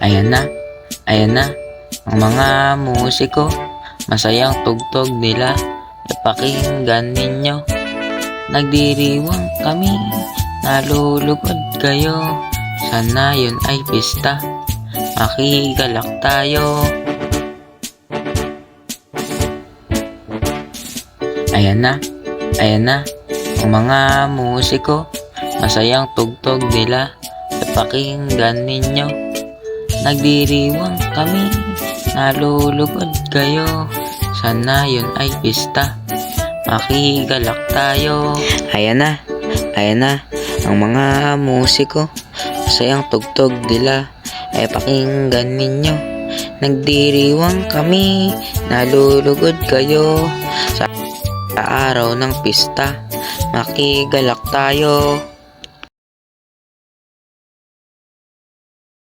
Ayan na, ayan na, ang mga musiko, masayang tugtog nila, ipakinggan ninyo. Nagdiriwang kami, nalulugod kayo, sana yun ay pista, makigalak tayo. Ayan na, ang mga musiko, masayang tugtog nila, ipakinggan ninyo. Nagdiriwang kami, nalulugod kayo, sana yun ay pista, makigalak tayo. Ayan na, ang mga musiko, masayang tugtog nila, ipakinggan ninyo. Nagdiriwang kami, nalulugod kayo, sa araw ng pista, makigalak tayo.